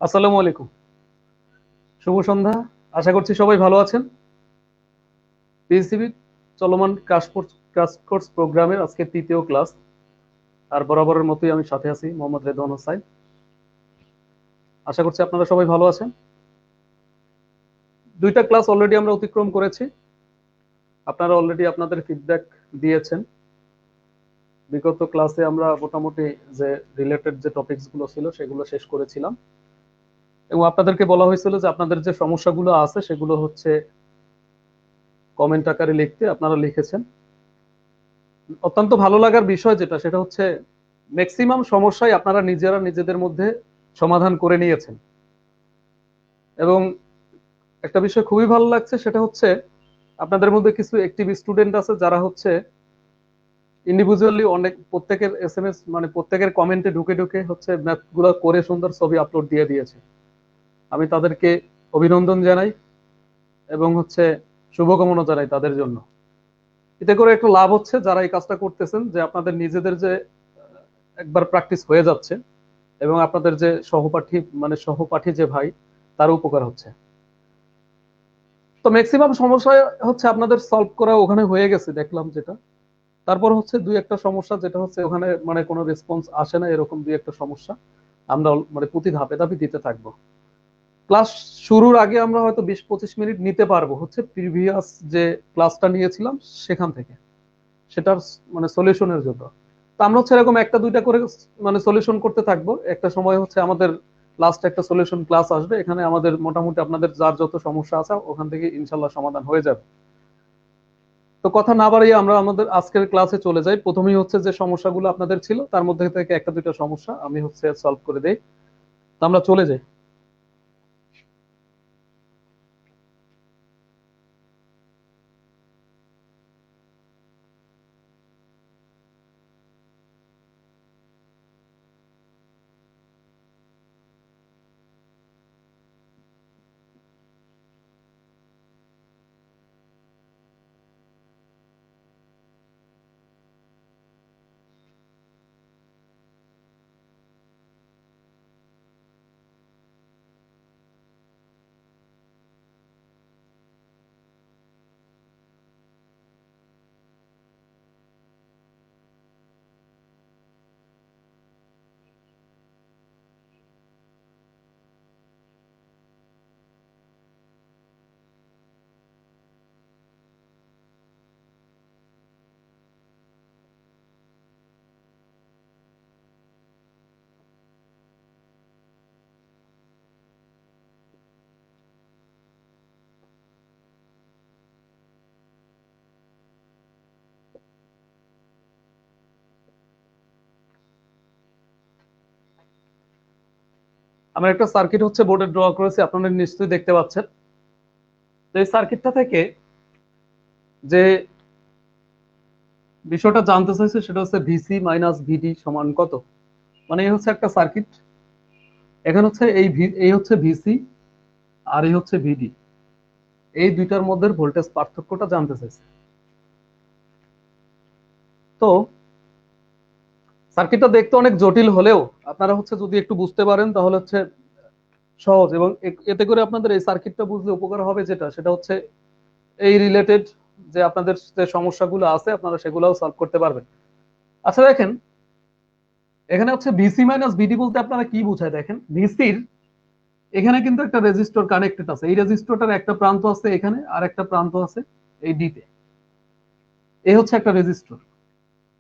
আসসালামু আলাইকুম। শুভ সন্ধ্যা। আশা করছি সবাই ভালো আছেন। পিএসসিবি চলমান ক্রাশ কোর্স প্রোগ্রামের আজকে তৃতীয় ক্লাস। আর বরাবরের মতোই আমি সাথে আছি মোহাম্মদ রেদওয়ান হোসাইন। আশা করছি আপনারা সবাই ভালো আছেন। দুইটা ক্লাস অলরেডি আমরা অতিক্রম করেছি। আপনারা অলরেডি আপনাদের ফিডব্যাক দিয়েছেন। বিগত ক্লাসে আমরা মোটামুটি যে রিলেটেড যে টপিকস গুলো ছিল সেগুলো শেষ করেছিলাম এবং আপনাদেরকে বলা হয়েছিল যে আপনাদের যে সমস্যাগুলো আছে সেগুলো হচ্ছে কমেন্ট আকারে লিখতে, আপনারা লিখেছেন। অত্যন্ত ভালো লাগার বিষয় যেটা সেটা হচ্ছে ম্যাক্সিমাম সমস্যাই আপনারা নিজেরা নিজেদের মধ্যে সমাধান করে নিয়েছেন এবং একটা বিষয় খুবই ভালো লাগছে সেটা হচ্ছে আপনাদের মধ্যে কিছু অ্যাক্টিভ স্টুডেন্ট আছে যারা হচ্ছে ইন্ডিভিজুয়ালি অনেক প্রত্যেকের এসএমএস মানে প্রত্যেকের কমেন্টে ঢুকে ঢুকে হচ্ছে ম্যাথ গুলো করে সুন্দর ছবি আপলোড দিয়ে দিয়েছে। আমি তাদেরকে অভিনন্দন জানাই এবং হচ্ছে শুভকামনা জানাই তাদের জন্য। এতে করে একটা লাভ হচ্ছে যারা এই কাজটা করতেছেন যে আপনাদের নিজেদের যে একবার প্র্যাকটিস হয়ে যাচ্ছে এবং আপনাদের যে সহপাঠী যে ভাই তার উপকার হচ্ছে। তো ম্যাক্সিমাম সমস্যা হচ্ছে আপনাদের সলভ করা ওখানে হয়ে গেছে দেখলাম যেটা। তারপর হচ্ছে দুই একটা সমস্যা যেটা হচ্ছে ওখানে মানে কোনো রেসপন্স আসে না, এরকম দুই একটা সমস্যা আমরা মানে প্রতি ধাপে ধাপে দিতে থাকবো। ক্লাস শুরুর আগে আমরা হয়তো 20-25 মিনিট নিতে পারবো হচ্ছে প্রিভিয়াস যে ক্লাসটা নিয়েছিলাম সেখান থেকে সেটার মানে সলিউশনের জন্য। তো আমরা হচ্ছে এরকম একটা দুইটা করে মানে সলিউশন করতে থাকবো। একটা সময় হচ্ছে আমাদের লাস্ট একটা সলিউশন ক্লাস আসবে, এখানে আমাদের মোটামুটি আপনাদের যার যত সমস্যা আছে ওখান থেকে ইনশাল্লাহ সমাধান হয়ে যাবে। তো কথা না বাড়িয়ে আমরা আমাদের আজকের ক্লাসে চলে যাই। প্রথমেই হচ্ছে যে সমস্যাগুলো আপনাদের ছিল তার মধ্যে থেকে একটা দুইটা সমস্যা আমি হচ্ছে সলভ করে দেই। তো আমরা চলে যাই। আমরা একটা সার্কিট হচ্ছে বোর্ডে ড্র করেছি, আপনারা নিশ্চয়ই দেখতে পাচ্ছেন। তো এই সার্কিটটা থেকে যে বিষয়টা জানতে চাইছে সেটা হচ্ছে ভিসি মাইনাস ভিডি সমান কত। মানে এই হচ্ছে একটা সার্কিট, এখানে হচ্ছে এই হচ্ছে ভিসি আর এই হচ্ছে ভিডি, এই দুইটার মধ্যে ভোল্টেজ পার্থক্যটা জানতে চাইছে। তো সার্কিটটা দেখতে অনেক জটিল হলেও আপনারা হচ্ছে যদি একটু বুঝতে পারেন তাহলে হচ্ছে সহজ এবং এতে করে আপনাদের এই সার্কিটটা বুঝলে উপকার হবে যেটা সেটা হচ্ছে এই রিলেটেড যে আপনাদের যে সমস্যাগুলো আছে আপনারা সেগুলোও সলভ করতে পারবেন। আচ্ছা দেখেন, এখানে হচ্ছে ভিসি মাইনাস ভিডি বলতে আপনারা কি বুঝায় দেখেন। ভিসির এখানে কিন্তু একটা রেজিস্টর কানেক্টেড আছে, এই রেজিস্টরটার একটা প্রান্ত আছে এখানে আর একটা প্রান্ত আছে এই ডিতে, এই হচ্ছে একটা রেজিস্টর।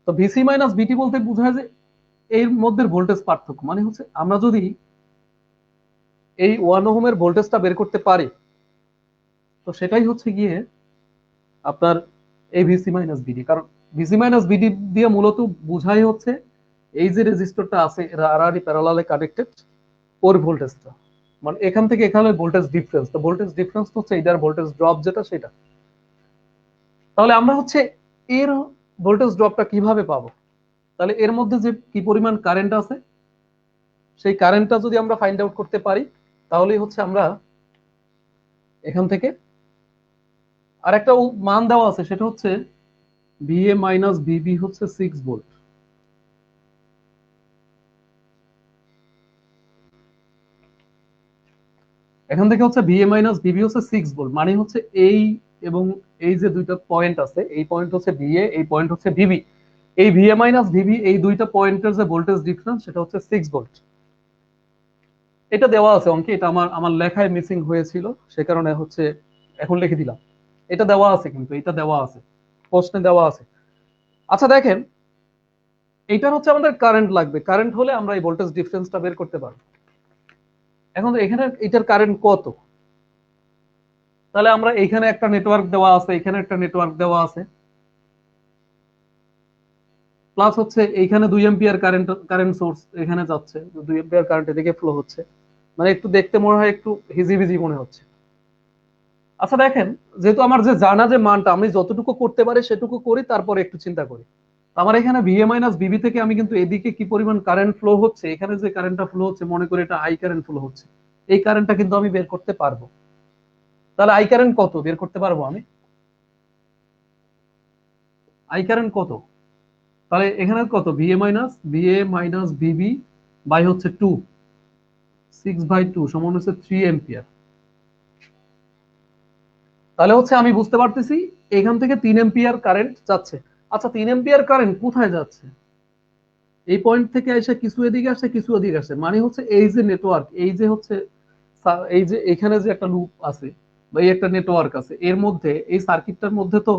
তো ভিসি মাইনাস ভিটি বলতে বোঝায় যে এর মধ্যে ভোল্টেজ পার্থক্য। মানে হচ্ছে আমরা যদি এই 1 ওহমের ভোল্টেজটা বের করতে পারি তো সেটাই হচ্ছে গিয়ে আপনার এই ভিসি মাইনাস ভিডি। কারণ ভিসি মাইনাস ভিডি দিয়ে মূলত বুঝাই হচ্ছে এই যে রেজিস্টরটা আছে এরা আড়াআড়ি প্যারালালে কানেক্টেড, ওর ভোল্টেজটা মানে এখান থেকে এখানে ভোল্টেজ ডিফারেন্স। তো ভোল্টেজ ডিফারেন্স হচ্ছে এটার ভোল্টেজ ড্রপ যেটা সেটা। তাহলে আমরা হচ্ছে এর ভোল্টেজ ড্রপটা কিভাবে পাবো? তাহলে এর মধ্যে যে কি পরিমাণ কারেন্ট আছে সেই কারেন্টটা যদি আমরা ফাইন্ড আউট করতে পারি তাহলেই হচ্ছে আমরা এখান থেকে আর একটা মান দেওয়া আছে সেটা হচ্ছে ভিএ মাইনাস ভিবি হচ্ছে 6 ভোল্ট। এখান থেকে হচ্ছে ভিএ মাইনাস ভিবি হচ্ছে 6 ভোল্ট, মানে হচ্ছে এই এবং এই যে দুইটা পয়েন্ট আছে, এই পয়েন্ট হচ্ছে ভিএ, এই পয়েন্ট হচ্ছে ভিবি, এই ভিএ মাইনাস ভিবি এই দুইটা পয়েন্টের যে ভোল্টেজ ডিফারেন্স সেটা হচ্ছে 6 ভোল্ট। এটা দেওয়া আছে অঙ্কে, এটা আমার আমার লেখায় মিসিং হয়েছিল, সে কারণে হচ্ছে এখন লিখে দিলাম। এটা দেওয়া আছে, কিন্তু এটা দেওয়া আছে, প্রশ্নে দেওয়া আছে। আচ্ছা দেখেন, এইটার হচ্ছে আমাদের কারেন্ট লাগবে, কারেন্ট হলে আমরা এই ভোল্টেজ ডিফারেন্সটা বের করতে পারবো। এখন এখানে এটার কারেন্ট কত, তাহলে আমরা এখানে একটা নেটওয়ার্ক দেওয়া আছে, এখানে একটা নেটওয়ার্ক দেওয়া আছে, প্লাস হচ্ছে এইখানে 2 এম্পিয়ার কারেন্ট কারেন্ট সোর্স এখানে যাচ্ছে, 2 এম্পিয়ার কারেন্ট এদিকে ফ্লো হচ্ছে, মানে একটু দেখতে মনে হয় একটু হিজিবিজি মনে হচ্ছে। আচ্ছা দেখেন, যেহেতু আমার যে জানা যে মানটা আমি যতটুকু করতে পারি সেটুকু করি, তারপরে একটু চিন্তা করি। তো আমার এখানে ভিএ মাইনাস বিবি থেকে আমি কিন্তু এদিকে কি পরিমাণ কারেন্ট ফ্লো হচ্ছে, এখানে যে কারেন্টটা ফ্লো হচ্ছে মনে করি এটা আই কারেন্ট ফ্লো হচ্ছে, এই কারেন্টটা কিন্তু আমি বের করতে পারবো। তাহলে আই কারেন্ট কত বের করতে পারবো আমি, আই কারেন্ট কত, তাহলে এখানে কত, ভিএ মাইনাস ভিবি বাই হচ্ছে 2, 6/2 সমান হচ্ছে 3 এম্পিয়ার। তাহলে হচ্ছে আমি বুঝতে পারতেছি এখান থেকে 3 এম্পিয়ার কারেন্ট যাচ্ছে। আচ্ছা 3 এম্পিয়ার কারেন্ট কোথায় যাচ্ছে, এই পয়েন্ট থেকে এসে কিছু এদিকে আসে কিছু এদিকে আসে, মানে হচ্ছে এই যে নেটওয়ার্ক, এই যে হচ্ছে এই যে এখানে যে একটা লুপ আছে বা এই একটা নেটওয়ার্ক আছে, এর মধ্যে এই সার্কিটটার মধ্যে তো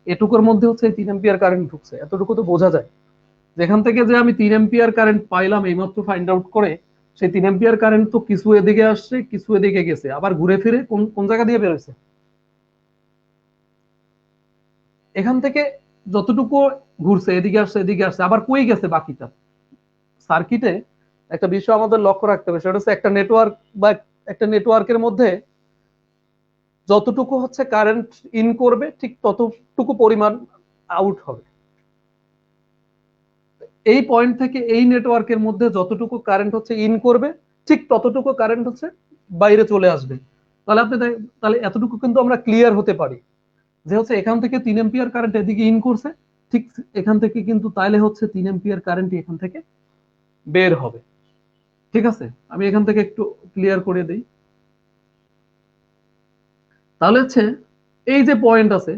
এটুকুর মধ্যে হচ্ছে 3 এম্পিয়ার কারেন্ট ঢুকছে, এতটুকু তো বোঝা যায়। যেখান থেকে যে আমি 3 এম্পিয়ার কারেন্ট পাইলাম এইমাত্র ফাইন্ড আউট করে, সেই 3 এম্পিয়ার কারেন্ট তো কিছু এদিকে আসছে কিছু এদিকে গেছে, আবার ঘুরে ফিরে কোন কোন জায়গা দিয়ে বেরোছে, এখান থেকে যতটুকু ঘুরছে এদিকে আসছে এদিকে আসছে, আবার কই গেছে বাকিটা। সার্কিটে একটা বিষয় আমাদের লক্ষ্য রাখতে হবে, সেটা হচ্ছে একটা নেটওয়ার্ক বা একটা নেটওয়ার্কের মধ্যে যতটুকু হচ্ছে কারেন্ট ইন করবে ঠিক ততটুকু পরিমাণ আউট হবে। এই পয়েন্ট থেকে এই নেটওয়ার্কের মধ্যে যতটুকু কারেন্ট হচ্ছে ইন করবে ঠিক ততটুকু কারেন্ট হচ্ছে বাইরে চলে আসবে। তাহলে তাহলে এতটুকু কিন্তু আমরা ক্লিয়ার হতে পারি যে হচ্ছে এখান থেকে 3 এম্পিয়ার কারেন্ট এদিকে ইন করছে, ঠিক এখান থেকে কিন্তু তাইলে হচ্ছে 3 এম্পিয়ার কারেন্ট এখান থেকে বের হবে। ঠিক আছে, আমি এখান থেকে একটু ক্লিয়ার করে দিই। তাহলে হচ্ছে এই যে পয়েন্ট আছে,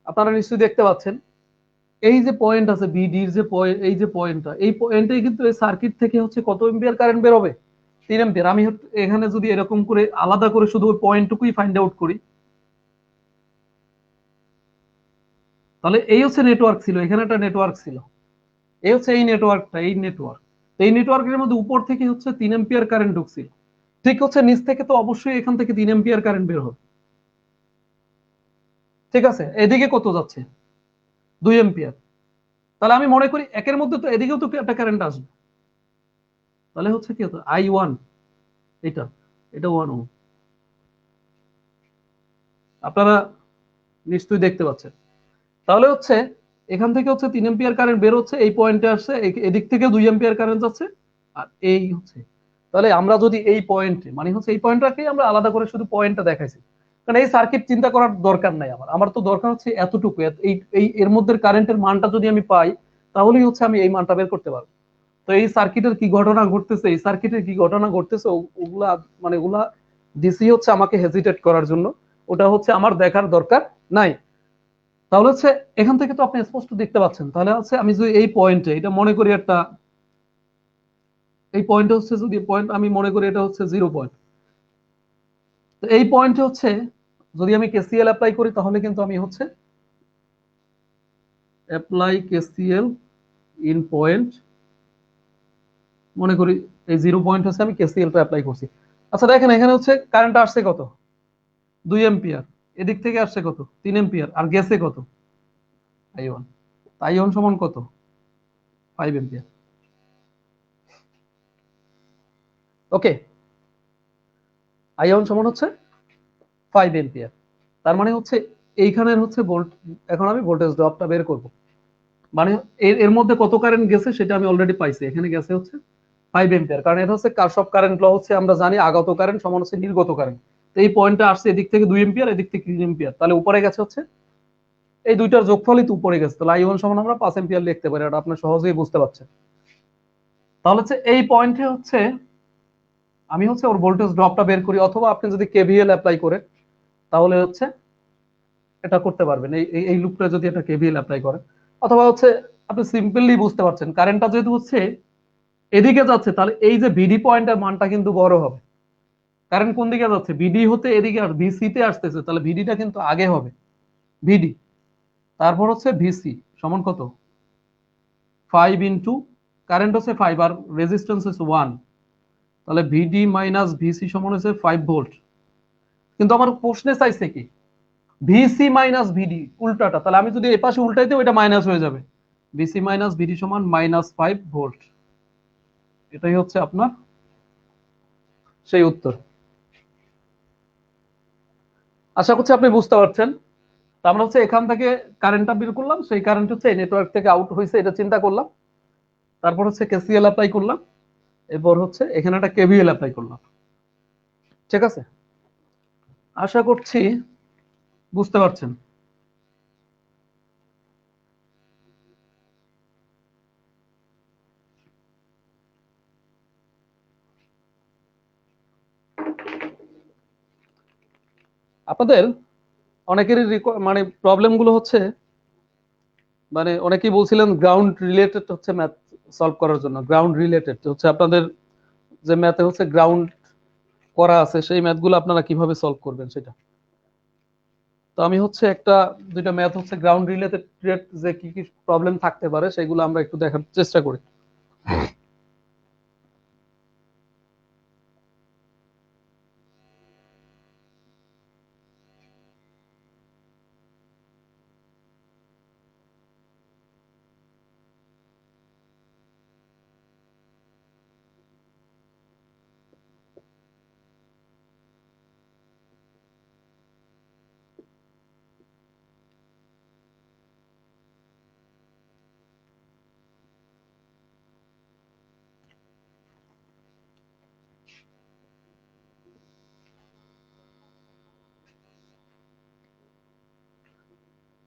আপনারা নিশ্চয়ই দেখতে পাচ্ছেন, এই যে পয়েন্ট আছে বিডির যে পয়েন্ট, এই যে পয়েন্টটা, এই পয়েন্টে কিন্তু এই সার্কিট থেকে হচ্ছে কত এম্পিয়ার কারেন্ট বের হবে, 3 এম্পিয়ার। আমি এখানে যদি এরকম করে আলাদা করে শুধু ওই পয়েন্টটুকুই ফাইন্ড আউট করি, তাহলে এই হচ্ছে নেটওয়ার্ক ছিল, এখানে একটা নেটওয়ার্ক ছিল, এই হচ্ছে এই নেটওয়ার্কটা, এই নেটওয়ার্ক, এই নেটওয়ার্কের মধ্যে উপর থেকে হচ্ছে 3 এম্পিয়ার কারেন্ট ঢুকছিল, ঠিক হচ্ছে নিচ থেকে তো অবশ্যই এখান থেকে 3 এম্পিয়ার কারেন্ট বের হবে। ঠিক আছে, এদিকে কত যাচ্ছে, 2 এম্পিয়ার। তাহলে আমি মনে করি একের মধ্যে তো এদিকেও তো একটা কারেন্ট আসবে, তাহলে হচ্ছে কি হতো I1, এটা এটা 1 ওহম, আপনারা নিশ্চয়ই দেখতে পাচ্ছেন। তাহলে হচ্ছে এখান থেকে হচ্ছে 3 এম্পিয়ার কারেন্ট বের হচ্ছে, এই পয়েন্টে আসছে, এদিক থেকে 2 এম্পিয়ার কারেন্ট যাচ্ছে, আর এই হচ্ছে, তাহলে আমরা যদি এই পয়েন্টে মানে হচ্ছে এই পয়েন্টটাকেই আমরা আলাদা করে শুধু পয়েন্টটা দেখাইছি, কারণ এই সার্কিট চিন্তা করার দরকার নাই আমার, আমার তো দরকার হচ্ছে এতটুকু, এই এই এর মধ্যে কারেন্টের মানটা যদি আমি পাই তাহলেই হচ্ছে আমি এই মানটা বের করতে পারবো। তো এই সার্কিটের কি ঘটনা ঘটতেছে, এই সার্কিটের কি ঘটনা ঘটতেছে ওগুলা মানে ওগুলা ডিসি হচ্ছে আমাকে হেজিটেট করার জন্য, ওটা হচ্ছে আমার দেখার দরকার নাই। তাহলে হচ্ছে এখান থেকে তো আপনি স্পষ্ট দেখতে পাচ্ছেন, তাহলে হচ্ছে আমি যদি এই পয়েন্টে এটা মনে করি একটা, এই পয়েন্ট হচ্ছে যদি পয়েন্ট আমি মনে করি এটা হচ্ছে 0 পয়েন্ট, তো এই পয়েন্টে হচ্ছে যদি আমি কেসিএল অ্যাপ্লাই করি তাহলে কিন্তু আমি হচ্ছে অ্যাপ্লাই কেসিএল ইন পয়েন্ট, মনে করি এই 0 পয়েন্ট হচ্ছে আমি কেসিএলটা অ্যাপ্লাই করছি। আচ্ছা দেখেন এখানে হচ্ছে কারেন্ট আসছে কত, 2 এম্পিয়ার, এদিক থেকে আসছে কত, 3 এম্পিয়ার, আর গেছে কত, I1, I1 সমান কত, 5 এম্পিয়ার। ওকে, I1 সমান হচ্ছে 5 এম্পিয়ার। তার মানে হচ্ছে এইখানের হচ্ছে ভোল্ট, এখন আমি ভোল্টেজ ড্রপটা বের করব, মানে এর এর মধ্যে কত কারেন্ট গেছে সেটা আমি অলরেডি পাইছি, এখানে গেছে হচ্ছে 5 এম্পিয়ার, কারণ এটা হচ্ছে কারশফ কারেন্ট ল, হচ্ছে আমরা জানি আগত কারেন্ট সমান হচ্ছে নির্গত কারেন্ট। তো এই পয়েন্টটা আসছে এদিক থেকে 2 এম্পিয়ার, এদিক থেকে 3 এম্পিয়ার, তাহলে উপরে গেছে হচ্ছে এই দুইটার যোগফলই তো উপরে গেছে, তাহলে I1 সমান আমরা 5 এম্পিয়ার লিখতে পারি, এটা আপনি সহজেই বুঝতে পারছেন। তাহলে হচ্ছে এই পয়েন্টে হচ্ছে আমি হচ্ছে ওর ভোল্টেজ ড্রপটা বের করি, অথবা আপনি যদি কেভিএল অ্যাপ্লাই করেন তাহলে হচ্ছে এটা করতে পারবেন। এই লুপটা যদি এটা কেভিএল অ্যাপ্লাই করেন, অথবা হচ্ছে আপনি সিম্পলি বুঝতে পারছেন কারেন্টটা যেহেতু হচ্ছে এদিকে যাচ্ছে, তাহলে এই যে ভিডি পয়েন্টের মানটা কিন্তু বড় হবে। কারেন্ট কোন দিকে যাচ্ছে, ভিডি হতে এদিকে আর ভিসি তে আসতেছে, তাহলে ভিডিটা কিন্তু আগে হবে, ভিডি, তারপর হচ্ছে ভিসি সমান কত, 5 ইন্টু কারেন্ট হচ্ছে 5 আর রেজিস্ট্যান্স হচ্ছে 1, তাহলে ভিডি মাইনাস ভিসি সমান হচ্ছে 5 ভোল্ট। কিন্তু আমার প্রশ্নে চাইছে কি ভিসি মাইনাস ভিডি, উল্টাটা, তাহলে আমি যদি এ পাশে উল্টাইতে ওইটা মাইনাস হয়ে যাবে, ভিসি মাইনাস ভিডি সমান -5 ভোল্ট। এটাই হচ্ছে আপনার সেই উত্তর। আশা করছি আপনি বুঝতে পারছেন। তো আমরা হচ্ছে এখান থেকে কারেন্টটা বের করলাম, সেই কারেন্ট হচ্ছে এই নেটওয়ার্ক থেকে আউট হয়েছে এটা চিন্তা করলাম, তারপর হচ্ছে কেসিএল অ্যাপ্লাই করলাম, এরপর হচ্ছে এখানে একটা কেভিএল অ্যাপ্লাই করলাম। ঠিক আছে, আশা করছি বুঝতে পারছেন। আপনাদের অনেকেরই মানে প্রবলেম গুলো হচ্ছে, মানে অনেকেই বলছিলেন গ্রাউন্ড রিলেটেড হচ্ছে ম্যাথ সলভ করার জন্য, গ্রাউন্ড রিলেটেড হচ্ছে আপনাদের যে ম্যাথে হচ্ছে গ্রাউন্ড করা আছে সেই ম্যাথগুলো আপনারা কিভাবে সলভ করবেন সেটা। তো আমি হচ্ছে একটা দুইটা ম্যাথ হচ্ছে গ্রাউন্ড রিলেটেড যে কি কি প্রবলেম থাকতে পারে সেগুলো আমরা একটু দেখার চেষ্টা করি।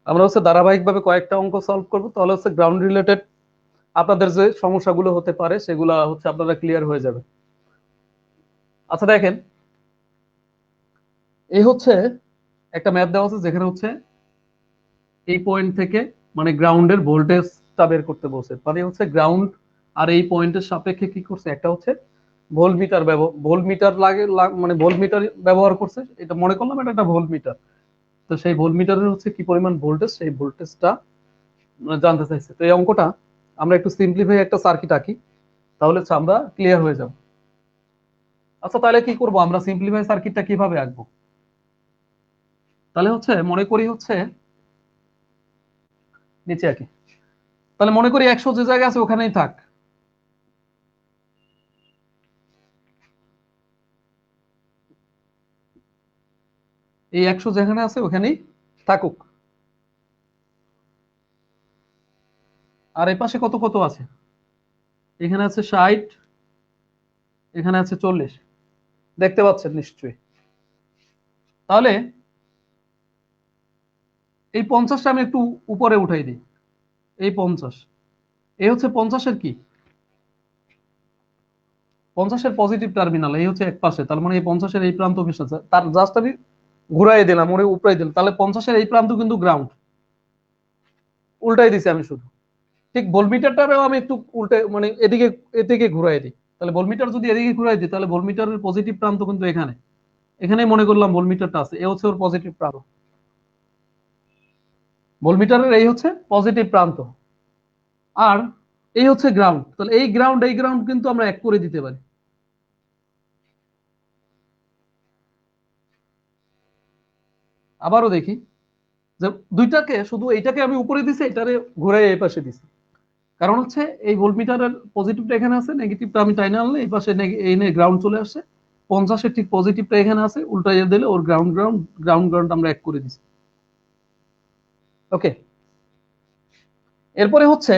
আমরা হচ্ছে ধারাবাহিকভাবে কয়েকটা অঙ্ক সলভ করবো, তাহলে হচ্ছে গ্রাউন্ড রিলেটেড আপনাদের যে সমস্যাগুলো হতে পারে সেগুলো হচ্ছে আপনারা ক্লিয়ার হয়ে যাবে। আচ্ছা দেখেন, এই হচ্ছে একটা ম্যাথ দেওয়া আছে যেখানে হচ্ছে এই পয়েন্ট থেকে মানে গ্রাউন্ডের ভোল্টেজটা বের করতে বলছে, মানে হচ্ছে গ্রাউন্ড আর এই পয়েন্টের সাপেক্ষে কি করছে, একটা হচ্ছে ভোল্টমিটার ভোল্টমিটার মানে ভোল্টমিটার ব্যবহার করছে, এটা মনে করলাম এটা একটা ভোল্টমিটার। তো সেই ভোল্টমিটারের হচ্ছে কি পরিমাণ ভোল্টেজ, সেই ভোল্টেজটা জানতে চাইছে। তো এই অঙ্কটা আমরা একটু সিম্পলিফাই একটা সার্কিট আঁকি, তাহলে হচ্ছে আমরা ক্লিয়ার হয়ে যাব। আচ্ছা তাহলে কি করব, আমরা সিম্পলিফাই সার্কিটটা কিভাবে আঁকবো? তাহলে হচ্ছে মনে করি হচ্ছে নিচে আঁকি, তাহলে মনে করি 100 যে জায়গা আছে ওখানেই থাক, এই 100 যেখানে আছে ওখানেই থাকুক। আর এই পাশে কত কত আছে, এখানে আছে 60, এখানে আছে 40, দেখতে পাচ্ছেন নিশ্চয়ই। তাহলে এই 50টা আমি একটু উপরে উঠাই দিই, এই 50, এই হচ্ছে 50-এর কি, 50-এর পজিটিভ টার্মিনাল, এই হচ্ছে এক পাশে, তার মানে এই 50-এর এই প্রান্ত মিশাচ্ছে, তার জাস্ট আমি ঘুরাই দিলাম, ওরে উপরাই দিলাম, তাহলে 50-এর এই প্রান্ত কিন্তু গ্রাউন্ড, উল্টাই দিছি আমি শুধু। ঠিক ভোল্টমিটারটারও আমি একটু উল্টে মানে এদিকে এদিকে ঘুরাই দিই, তাহলে ভোল্টমিটার যদি এদিকে ঘুরাই দিই তাহলে ভোল্টমিটারের পজিটিভ প্রান্ত কিন্তু এখানে, এখানেই মনে করলাম ভোল্টমিটারটা আছে, এ হচ্ছে ওর পজিটিভ প্রান্ত, ভোল্টমিটারের এই হচ্ছে পজিটিভ প্রান্ত, আর এই হচ্ছে গ্রাউন্ড, তাহলে এই গ্রাউন্ড কিন্তু আমরা এক করে দিতে পারি। আবারও দেখি যে দুইটাকে শুধু এইটাকে আমি উপরে দিছি, এটারে ঘুরাই এই পাশে দিছি, কারণ হচ্ছে এই ভোল্টমিটারের পজিটিভটা এখানে আছে, নেগেটিভটা আমি টাইনে আনলে এই পাশে এই গ্রাউন্ড চলে আসছে, 50-এর ঠিক পজিটিভটা এখানে আছে, উল্টাইয়া দিলে ওর গ্রাউন্ড গ্রাউন্ড গ্রাউন্ড গ্রাউন্ড আমরা এক করে দিছি। ওকে, এরপরে হচ্ছে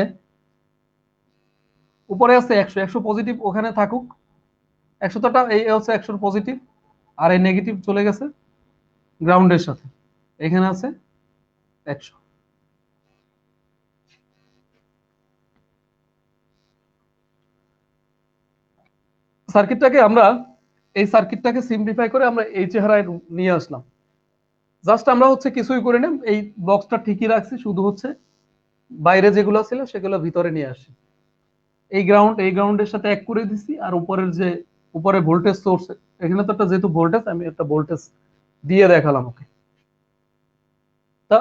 উপরে আছে 100, 100 পজিটিভ ওখানে থাকুক, 100টা এই হচ্ছে 100 পজিটিভ, আর এই নেগেটিভ চলে গেছে গ্রাউন্ডের সাথে, এখানে আছে 100। সার্কিটটাকে আমরা এই সার্কিটটাকে সিম্পলিফাই করে আমরা এই চেহারায় নিয়ে আসলাম। জাস্ট আমরা হচ্ছে কিছুই করি না, এই বক্সটা ঠিকই রাখছি, শুধু হচ্ছে বাইরে যেগুলো ছিল সেগুলো ভিতরে নিয়ে আসি। এই গ্রাউন্ডের সাথে এক করে দিছি, আর উপরের যে উপরে ভোল্টেজ সোর্স, এখানে তো একটা যেহেতু ভোল্টেজ, আমি একটা ভোল্টেজ দিয়ে দেখালাম ওকে। তা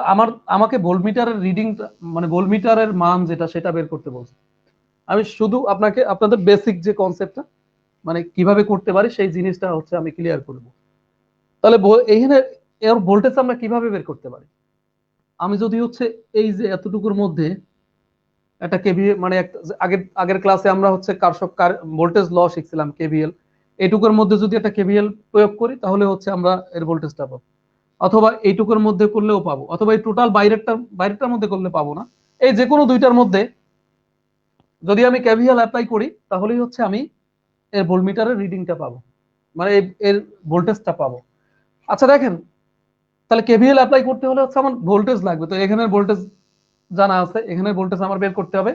আমাকে ভোল্টমিটারের রিডিং, মানে ভোল্টমিটারের মান যেটা সেটা বের করতে বলছে। আমি শুধু আপনাদের বেসিক যে কনসেপ্টটা মানে কিভাবে করতে পারি সেই জিনিসটা হচ্ছে আমি ক্লিয়ার করব। তাহলে এইখানে এর ভোল্টেজ আমরা কিভাবে বের করতে পারি? আমি যদি হচ্ছে এই যে এতটুকুর মধ্যে একটা কেভিএল, মানে আগের আগের ক্লাসে আমরা হচ্ছে কারশফ ভোল্টেজ ল শিখছিলাম কেভিএল, এইটুকুর মধ্যে যদি একটা কেভিএল প্রয়োগ করি তাহলে হচ্ছে আমরা এর ভোল্টেজটা পাবো, অথবা এইটুকুর মধ্যে করলেও পাবো, অথবা এই টোটাল বাইরেরটার মধ্যে করলে পাবো না, এই যে কোনো দুইটার মধ্যে যদি আমি কেভিএল অ্যাপ্লাই করি তাহলেই হচ্ছে আমি এর ভোল্টমিটারের রিডিংটা পাবো, মানে এর ভোল্টেজটা পাবো। আচ্ছা দেখেন, তাহলে কেভিএল অ্যাপ্লাই করতে হলে হচ্ছে আমার ভোল্টেজ লাগবে, তো এখানের ভোল্টেজ জানা আছে, এখানের ভোল্টেজ আমার বের করতে হবে,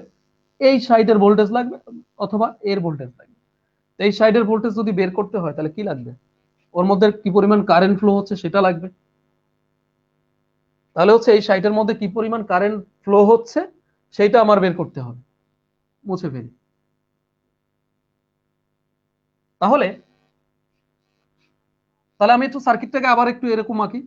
এই সাইডের ভোল্টেজ লাগবে অথবা এর ভোল্টেজ লাগবে। এই সাইডের ভোল্টেজ যদি বের করতে হয় তাহলে কি লাগবে? ওর মধ্যে কি পরিমাণ কারেন্ট ফ্লো হচ্ছে সেটা লাগবে। তাহলে হচ্ছে এই সাইডের মধ্যে কি পরিমাণ কারেন্ট ফ্লো হচ্ছে সেটা আমার বের করতে হবে। মুছে ফেলি। তাহলে তাহলে আমি একটু সার্কিটটাকে আবার একটু এরকম আঁকি।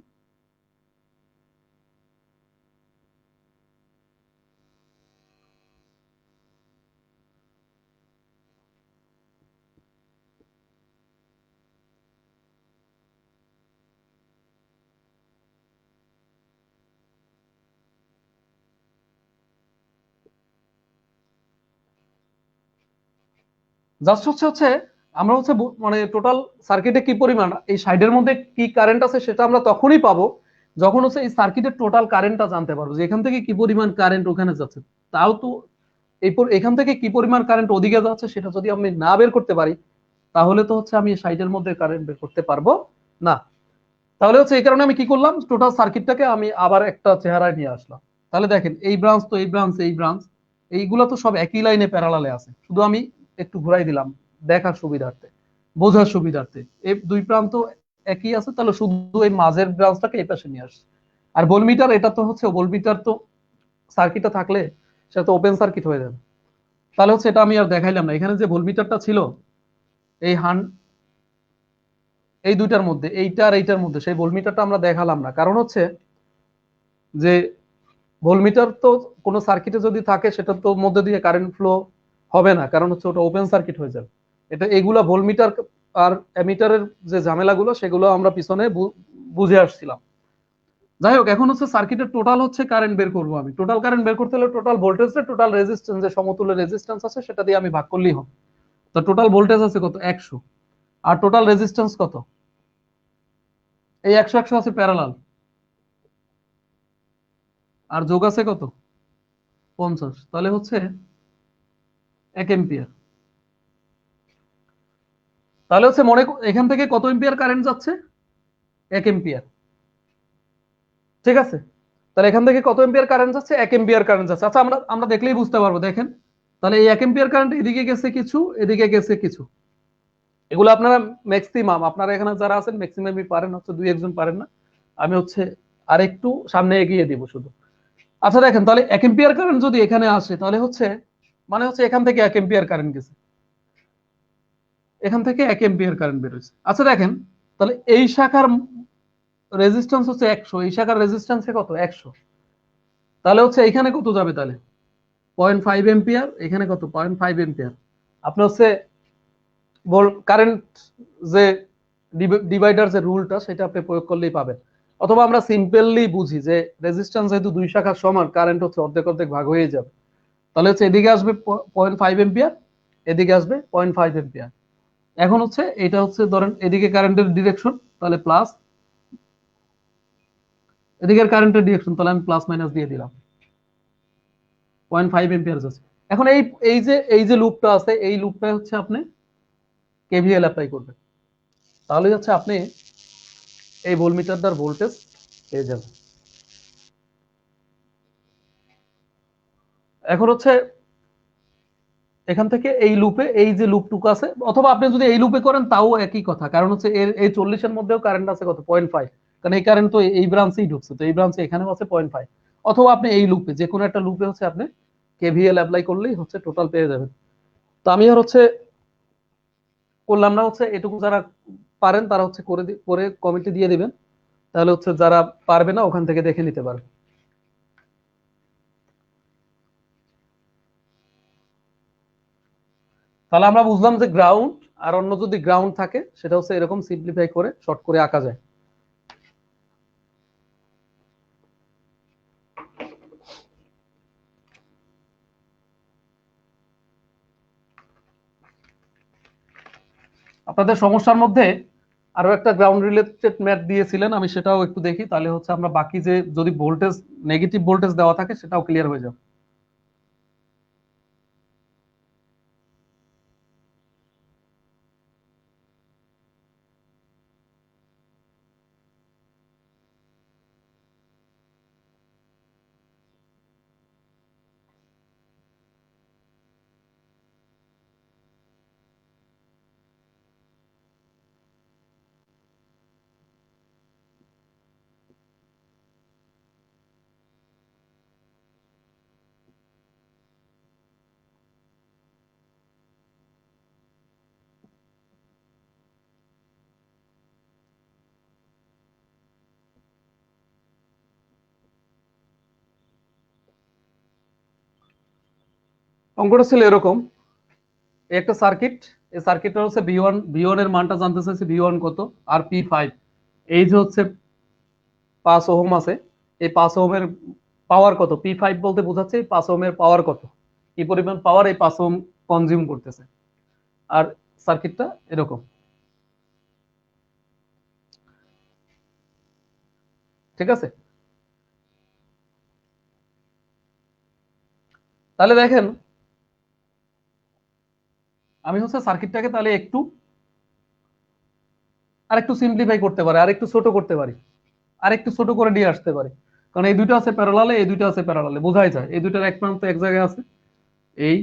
জাস্ট হচ্ছে হচ্ছে আমরা হচ্ছে মানে টোটাল সার্কিটে কি পরিমাণ এই সাইডের মধ্যে কি কারেন্ট আছে সেটা আমরা তখনই পাবো যখন হচ্ছে এই সার্কিটের টোটাল কারেন্টটা জানতে পারবো, যে এখান থেকে কি পরিমাণ কারেন্ট ওখানে যাচ্ছে। তাও তো এখান থেকে কি পরিমাণ কারেন্ট ওদিকে যাচ্ছে সেটা যদি আমি না বের করতে পারি তাহলে তো হচ্ছে আমি সাইডের মধ্যে কারেন্ট বের করতে পারবো না। তাহলে হচ্ছে এই কারণে আমি কি করলাম, টোটাল সার্কিটটাকে আমি আবার একটা চেহারায় নিয়ে আসলাম। তাহলে দেখেন এই ব্রাঞ্চ তো এই ব্রাঞ্চ এই ব্রাঞ্চ এইগুলো তো সব একই লাইনে প্যারালালে আছে, শুধু আমি একটু ঘুরাই দিলাম দেখার সুবিধার্থে, বোঝার সুবিধার্থে। এই দুই প্রান্ত একই আছে, তাহলে শুধু এই মাঝের ব্রাঞ্চটাকে এই পাশে নিয়ে আসছে। আর ভোল্টমিটার, এটা তো হচ্ছে ভোল্টমিটার তো সার্কিটটা থাকলে সেটা তো ওপেন সার্কিট হয়ে যাবে। তাহলে হচ্ছে এটা আমি আর দেখাইলাম না, এখানে যে ভোল্টমিটারটা ছিল এই এই দুইটার মধ্যে এইটা আর এইটার মধ্যে সেই ভোল্টমিটারটা আমরা দেখালাম না, কারণ হচ্ছে যে ভোল্টমিটার তো কোনো সার্কিটে যদি থাকে সেটা তো মধ্যে দিয়ে কারেন্ট ফ্লো হবে না, কারণ হচ্ছে ওটা ওপেন সার্কিট হয়ে যাবে। এটা এগুলা ভোল্টমিটার আর অ্যামিটারের যে ঝামেলাগুলো সেগুলো আমরা পিছনে বুঝে আসছিলাম। যাই হোক, এখন হচ্ছে সার্কিটের টোটাল হচ্ছে কারেন্ট বের করবো। আমি টোটাল কারেন্ট বের করতে হলে টোটাল ভোল্টেজ টোটাল রেজিস্ট্যান্স, যে সমতুল্য রেজিস্ট্যান্স আছে সেটা দিয়ে আমি ভাগ করলেই হবে। তো টোটাল ভোল্টেজ আছে কত? 100। আর টোটাল রেজিস্ট্যান্স কত? এই 100 100 আছে প্যারালাল, আর যোগ আছে কত? 50। তাহলে হচ্ছে 1 এম্পিয়ার। তাহলে হচ্ছে এখান থেকে কত এম্পিয়ার কারেন্ট যাচ্ছে? 1 এম্পিয়ার। ঠিক আছে, তাহলে এখান থেকে কত এম্পিয়ার কারেন্ট যাচ্ছে? 1 এম্পিয়ার কারেন্ট যাচ্ছে। আচ্ছা, আমরা আমরা দেখলেই বুঝতে পারবো। দেখেন, তাহলে এই 1 এম্পিয়ার কারেন্ট এদিকে গেছে কিছু, এদিকে গেছে কিছু। এগুলো আপনারা ম্যাক্সিমাম, আপনারা এখানে যারা আছেন ম্যাক্সিমামই পারেন, হচ্ছে দুই একজন পারেন না। আমি হচ্ছে আরেকটু সামনে এগিয়ে দিব শুধু। আচ্ছা দেখেন, তাহলে 1 এম্পিয়ার কারেন্ট যদি এখানে আসে তাহলে হচ্ছে মানে হচ্ছে এখান থেকে 1 এম্পিয়ার কারেন্ট গেছে, এখান থেকে 1 এম্পিয়ার কারেন্ট বেরোচ্ছে। আচ্ছা দেখেন, তাহলে এই শাখার রেজিস্ট্যান্স হচ্ছে 100, এই শাখার রেজিস্ট্যান্স কত? 100। তাহলে হচ্ছে এখানে কত যাবে? তাহলে 0.5 এম্পিয়ার, এখানে কত? 0.5 এম্পিয়ার। আপনি হচ্ছে কারেন্ট যে ডিভাইডার যে রুলটা সেটা আপনি প্রয়োগ করলেই পাবেন। অথবা আমরা সিম্পলি বুঝি যে রেজিস্ট্যান্স যেহেতু দুই শাখার সমান, কারেন্ট হচ্ছে অর্ধেক অর্ধেক ভাগ হয়ে যাবে। তাহলে হচ্ছে এদিকে আসবে 0.5 এম্পিয়ার, এদিকে আসবে 0.5 এম্পিয়ার। এখন হচ্ছে এটা হচ্ছে ধরেন এদিকে কারেন্টের ডিরেকশন, তাহলে প্লাস, এদিকের কারেন্টের ডিরেকশন, তাহলে আমি প্লাস মাইনাস দিয়ে দিলাম। 0.5 এম্পিয়ার আছে। এখন এই যে লুপটা আছে, এই লুপটা হচ্ছে আপনি কেভিএল অ্যাপ্লাই করবেন, তাহলে হচ্ছে আপনি এই ভোল্টমিটারটার ভোল্টেজ পেয়ে যাবেন। এখন হচ্ছে এখান থেকে এই লুপে এই যে লুপটুকু আছে, অথবা আপনি যদি এই লুপে করেন তাও একই কথা, কারণ হচ্ছে এর এই 40-এর মধ্যেও কারেন্ট আছে কত 0.5, কারণ এই কারেন্ট তো এই ব্রাঞ্চেই ঢুকছে, তো এই ব্রাঞ্চে এখানেও আছে 0.5। অথবা আপনি এই লুপে যে কোনো একটা লুপে হচ্ছে আপনি কেভিএল অ্যাপ্লাই করলেই হচ্ছে টোটাল পেয়ে যাবেন। তো আমি আর হচ্ছে করলাম না, হচ্ছে এটুকু যারা পারেন তারা হচ্ছে করে কমেন্টে দিয়ে দিবেন, তাহলে হচ্ছে যারা পারবে না ওখান থেকে দেখে নিতে পারবে। তাহলে আমরা বুঝলাম যে গ্রাউন্ড আর অন্য যদি গ্রাউন্ড থাকে সেটা হচ্ছে এরকম সিম্পলিফাই করে শর্ট করে আঁকা যায়। আপনাদের সমস্যার মধ্যে আরো একটা গ্রাউন্ড রিলেটেড ম্যাথ দিয়েছিলেন, আমি সেটাও একটু দেখি, তাহলে হচ্ছে আমরা বাকি যে যদি ভোল্টেজ নেগেটিভ ভোল্টেজ দেওয়া থাকে সেটাও ক্লিয়ার হয়ে যাবে। অঙ্কটা ছিল এরকম, এই একটা সার্কিট, এই সার্কিটটা হচ্ছে ভি ওয়ান এর মানটা জানতে চাইছে, ভি ওয়ান কত আর পি5, এই যে হচ্ছে 5 ওহম আছে, এই 5 ওহমের পাওয়ার কত, পি5 বলতে বোঝাচ্ছে 5 ওহমের পাওয়ার কত, কি পরিমাণ পাওয়ার এই 5 ওহম কনজিউম করতেছে। আর সার্কিটটা এরকম, ঠিক আছে। তাহলে দেখেন আমি হচ্ছে সার্কিটটাকে তাহলে একটু আরেকটু সিম্পলিফাই করতে পারি, আরেকটু ছোট করতে পারি, আরেকটু ছোট করে নিয়ে আসতে পারি, কারণ এই দুটো আছে প্যারালালে, এই দুটো আছে প্যারালালে, বোঝাই যায় এই দুটার এক প্রান্ত এক জায়গায় আছে এই,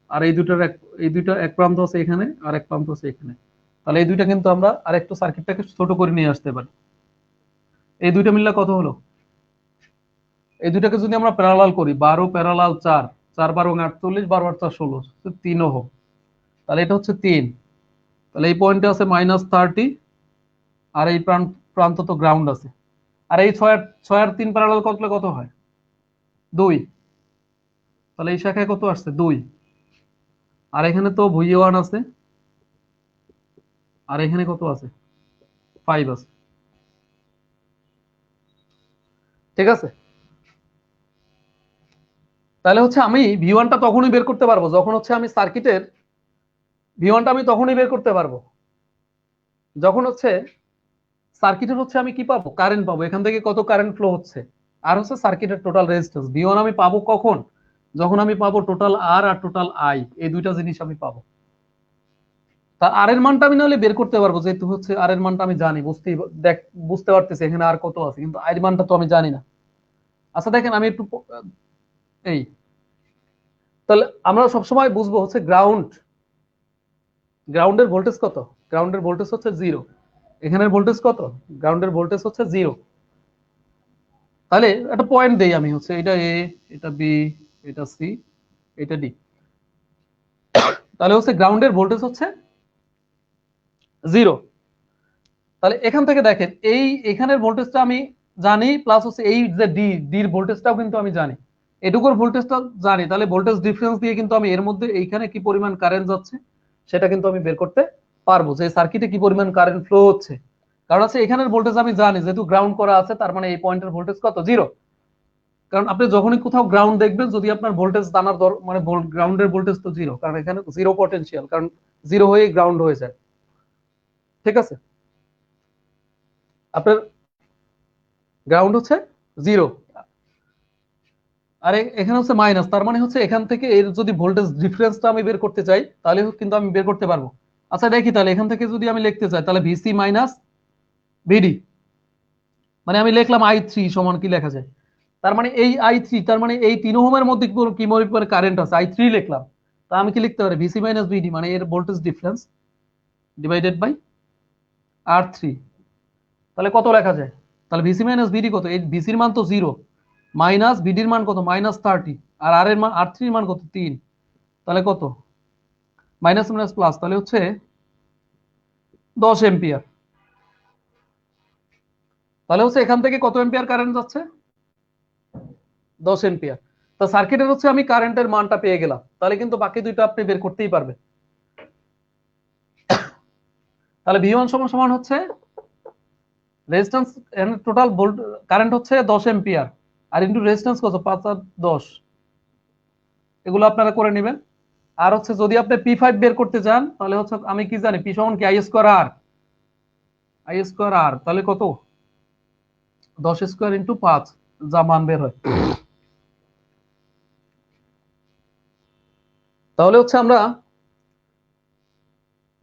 আর এই দুটার এই দুইটা এক প্রান্ত আছে এখানে আর এক প্রান্ত আছে এখানে, তাহলে এই দুইটা কিন্তু আমরা আরেকটু সার্কিটটাকে ছোট করে নিয়ে আসতে পারি। এই দুইটা মিললে কত হলো, এই দুটাকে যদি আমরা প্যারালাল করি, 12 প্যারালাল 4, 4 12 48, 12 8 4 16, 3 ওহম, তাহলে এটা হচ্ছে 3, তাহলে এই পয়েন্টে আছে -30, আর এই প্রান্ত তো গ্রাউন্ড আছে, আর এই 6 আর 3 প্যারালাল করলে কত হয় 2, তাহলে এই শাখায় কত আসছে 2, আর এখানে তো ভি ওয়ান আছে, আর এখানে কত আছে 5 আছে, ঠিক আছে। তাহলে হচ্ছে আমি ভি ওয়ানটা তখনই বের করতে পারবো যখন হচ্ছে আমি সার্কিটের ভি ওয়ানটা আমি তখনই বের করতে পারবো যখন হচ্ছে সার্কিটের হচ্ছে আমি কি পাবো, কারেন্ট পাবো, এখান থেকে কত কারেন্ট ফ্লো হচ্ছে, আর হচ্ছে সার্কিটের টোটাল রেজিস্ট্যান্স। ভি ওয়ান আমি পাবো কখন, যখন আমি পাবো টোটাল আর আর টোটাল আই, এই দুইটা জিনিস আমি পাবো। তা আর এর মানটা আমি নাহলে বের করতে পারবো, যেহেতু হচ্ছে আর এর মানটা আমি জানি, বুঝতে পারতেছি এখানে আর কত আছে, কিন্তু আই এর মানটা তো আমি জানি না। আচ্ছা দেখেন আমি একটু এই, তাহলে আমরা সবসময় বুঝবো হচ্ছে গ্রাউন্ডের ভোল্টেজ কত, গ্রাউন্ডের ভোল্টেজ হচ্ছে 0, এখানের ভোল্টেজ কত, গ্রাউন্ডের ভোল্টেজ হচ্ছে 0। তাহলে একটা পয়েন্ট দেই আমি, হচ্ছে এটা এ, এটা বি, এটা সি, এটা ডি, তাহলে হচ্ছে গ্রাউন্ডের ভোল্টেজ হচ্ছে 0। তাহলে এখান থেকে দেখেন এই এখানের ভোল্টেজটা আমি জানি, প্লাস হচ্ছে এই যে ডির ভোল্টেজটাও কিন্তু আমি জানি, এটুকুর ভোল্টেজটা জানি, তাহলে ভোল্টেজ ডিফারেন্স দিয়ে কিন্তু আমি এর মধ্যে এইখানে কি পরিমাণ কারেন্ট যাচ্ছে সেটা কিন্তু আমি বের করতে পারবো, যে সার্কিটে কি পরিমাণ কারেন্ট ফ্লো হচ্ছে। কারণ হচ্ছে এখানের ভোল্টেজ আমি জানি, যেহেতু গ্রাউন্ড করা আছে, তার মানে এই পয়েন্টের ভোল্টেজ কত 0। কারণ আপনি যখনই কোথাও গ্রাউন্ড দেখবেন, যদি আপনার ভোল্টেজ জানার মানে গ্রাউন্ডের ভোল্টেজ তো 0, কারণ এখানে 0 পটেনশিয়াল, কারণ 0 হয়ে গ্রাউন্ড হয়ে যায়, ঠিক আছে। আপনার গ্রাউন্ড হচ্ছে 0, আর এখানে হচ্ছে মাইনাস, তার মানে হচ্ছে এখান থেকে এর যদি ভোল্টেজ ডিফারেন্সটা আমি বের করতে চাই তাহলে কিন্তু আমি বের করতে পারবো। আচ্ছা দেখি তাহলে এখান থেকে যদি আমি লিখতে চাই, তাহলে ভিসি মাইনাস ভিডি, মানে আমি লিখলাম I3 সমান কি লেখা যায়, তার মানে এই I3, তার মানে এই 3 ওহমের মধ্যে কি পরিমাণ কারেন্ট আছে, I3 লিখলাম, তা আমি কি লিখতে পারি ভিসি মাইনাস ভিডি মানে এর voltage difference divided by R3, তাহলে কত লেখা যায়? তাহলে ভিসি মাইনাস ভিডি কত? এই ভিসির মান তো 0, মাইনাস ভিডির মান কত -30, আর আর এর মান R3 এর মান কত 3, তাহলে কত মাইনাস মাইনাস প্লাস, তাহলে হচ্ছে 10 এম্পিয়ার। তাহলে হচ্ছে এখান থেকে কত এম্পিয়ার কারেন্ট যাচ্ছে? 10 এম্পিয়ার। তো সার্কিটের হচ্ছে আমি কারেন্টের মানটা পেয়ে গেলাম, তাহলে কিন্তু বাকি দুইটা আপনি বের করতেই পারবেন। তাহলে V1 সমান সমান হচ্ছে রেজিস্ট্যান্স, টোটাল ভোল্ট কারেন্ট হচ্ছে 10 এম্পিয়ার, আর ইনটু রেজিস্ট্যান্স কত 5 আর 10, এগুলো আপনারা করে নেবেন। আর হচ্ছে যদি আপনি P5 বের করতে চান তাহলে হচ্ছে আমি কি জানি P সমান কি I স্কয়ার R, তাহলে কত 10 স্কয়ার ইনটু 5 যা মান বের হয়। তাহলে হচ্ছে আমরা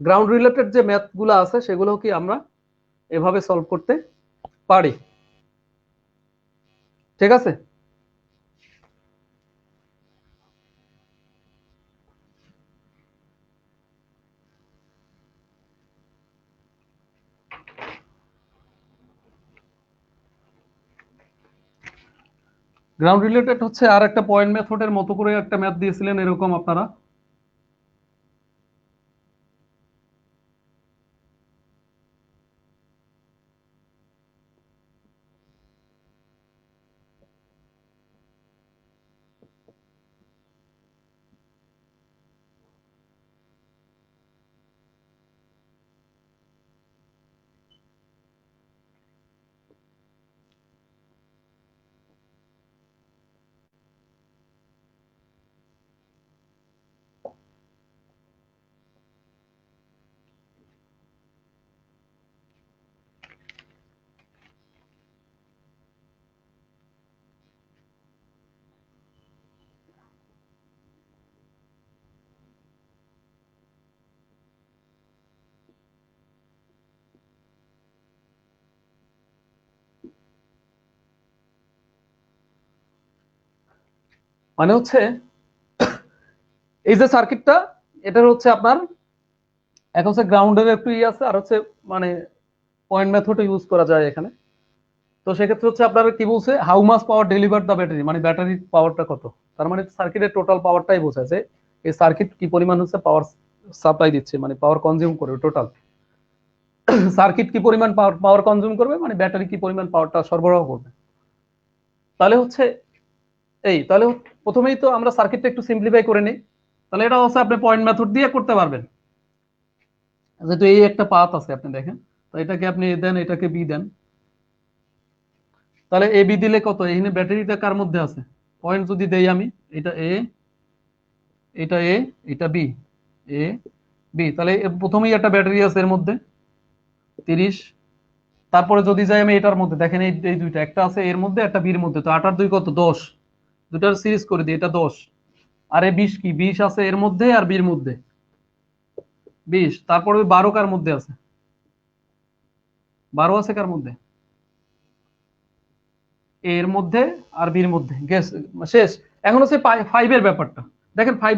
গ্রাউন্ড রিলেটেড যে ম্যাথ গুলো আছে সেগুলো কি আমরা এভাবে সলভ করতে পারি, ঠিক আছে? গ্রাউন্ড রিলেটেড হচ্ছে আর একটা পয়েন্ট মেথডের মতো করে একটা ম্যাথ দিয়েছিলেন এরকম আপনারা, মানে হচ্ছে এই যে সার্কিটটা, এটার হচ্ছে আপনার এক হচ্ছে গ্রাউন্ডের একটু আছে, আর হচ্ছে মানে পয়েন্ট মেথড ইউজ করা যায় এখানে। তো সেক্ষেত্রে হচ্ছে আপনারা কি বলছে how much power deliver the battery, মানে ব্যাটারির পাওয়ারটা কত, তার মানে সার্কিটের টোটাল পাওয়ারটাই বোঝায় যে এই সার্কিট কি পরিমাণ হচ্ছে পাওয়ার সাপ্লাই দিচ্ছে, মানে পাওয়ার কনজিউম করবে টোটাল। সার্কিট কি পরিমাণ পাওয়ার কনজিউম করবে মানে ব্যাটারি কি পরিমাণ পাওয়ারটা সরবরাহ করবে। তাহলে হচ্ছে তাহলে প্রথমেই তো আমরা সার্কিটটা একটু সিম্পলিফাই করে নিই। তাহলে এটা হচ্ছে আপনি পয়েন্ট মেথড দিয়ে করতে পারবেন, যেহেতু এই একটা পাথ আছে আপনি দেখেন, তো এটাকে আপনি এ দেন, এটাকে বি দেন, তাহলে এ বি দিলে কত, এখানে ব্যাটারিটা কার মধ্যে আছে পয়েন্ট যদি দেই আমি, এটা এ, এটা এ, এটা বি, এ বি, তাহলে প্রথমেই একটা ব্যাটারি আছে এর মধ্যে 30। তারপরে যদি যাই আমি এটার মধ্যে দেখেন এই দুইটা, একটা আছে এর মধ্যে একটা বির মধ্যে, তো 8 আর 2 কত 10, দুটার সিরিজ করে দিই, এটা 10, আর এ 20 কি 20 আছে এর মধ্যে আর বির মধ্যে 20, তারপরে 12 কার মধ্যে আছে, 12 আছে কার মধ্যে এর মধ্যে আর বির মধ্যে, গেস শেষ। এখন হচ্ছে 5 এর ব্যাপারটা দেখেন, 5